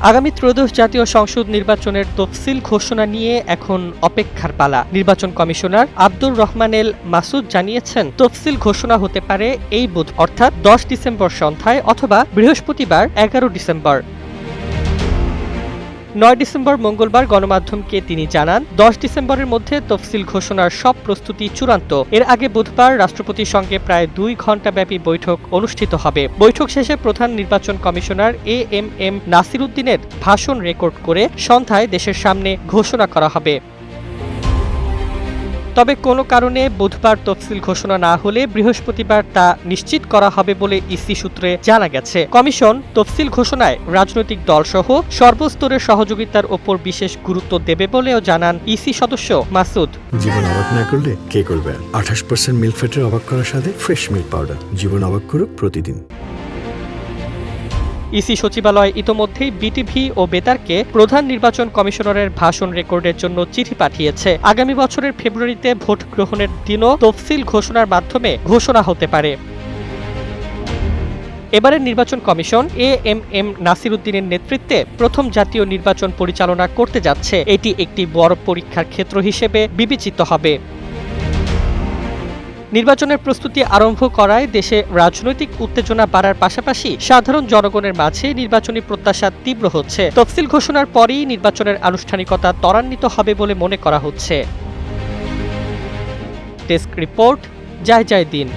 আগামী ত্রয়োদশ জাতীয় সংসদ নির্বাচনের তফসিল ঘোষণা নিয়ে এখন অপেক্ষার পালা। নির্বাচন কমিশনার আব্দুর রহমান এল মাসুদ জানিয়েছেন, তফসিল ঘোষণা হতে পারে এই বুধ অর্থাৎ 10 ডিসেম্বর সন্ধ্যায় অথবা বৃহস্পতিবার 11 ডিসেম্বর। 9 ডিসেম্বর মঙ্গলবার গণমাধ্যমকে তিনি জানান, 10 ডিসেম্বরের মধ্যে তফসিল ঘোষণার সব প্রস্তুতি চূড়ান্ত। এর আগে বুধবার রাষ্ট্রপতির সঙ্গে প্রায় 2 ঘণ্টাব্যাপী বৈঠক অনুষ্ঠিত হবে। বৈঠক শেষে প্রধান নির্বাচন কমিশনার এএমএম নাসির উদ্দিনের ভাষণ রেকর্ড করে সন্ধ্যায় দেশের সামনে ঘোষণা করা হবে। তবে কোনো কারণে বুধবার তফসিল ঘোষণা না হলে বৃহস্পতিবার তা নিশ্চিত করা হবে বলে ইসি সূত্রে জানা গেছে। কমিশন তফসিল ঘোষণায় রাজনৈতিক দলসহ সর্বস্তরের সহযোগিতার ওপর বিশেষ গুরুত্ব দেবে বলেও জানান ইসি সদস্য মাসুদ। জীবন অবাক না করলে কে করবে? 28% মিল্ক ফ্যাটের অবাক করার সাথে ফ্রেশ মিল্ক পাউডার। জীবন অবাক করুক প্রতিদিন। ইসি সচিবালয় ইতোমধ্যেই বিটিভি ও বেতারকে প্রধান নির্বাচন কমিশনারের ভাষণ রেকর্ডের জন্য চিঠি পাঠিয়েছে। আগামী বছরের ফেব্রুয়ারিতে ভোট গ্রহণের দিনও তফসিল ঘোষণার মাধ্যমে ঘোষণা হতে পারে। এবারের নির্বাচন কমিশন এএমএম নাসির উদ্দিনের নেতৃত্বে প্রথম জাতীয় নির্বাচন পরিচালনা করতে যাচ্ছে। এটি একটি বড় পরীক্ষার ক্ষেত্র হিসেবে বিবেচিত হবে। নির্বাচনের প্রস্তুতি আরম্ভ করায় দেশে রাজনৈতিক উত্তেজনা বাড়ার পাশাপাশি সাধারণ জনগণের মাঝে নির্বাচনী প্রত্যাশা তীব্র হচ্ছে। তফসিল ঘোষণার পরই নির্বাচনের আনুষ্ঠানিকতা ত্বরান্বিত হবে বলে মনে করা হচ্ছে। ডেস্ক রিপোর্ট, জয় জয় দিন।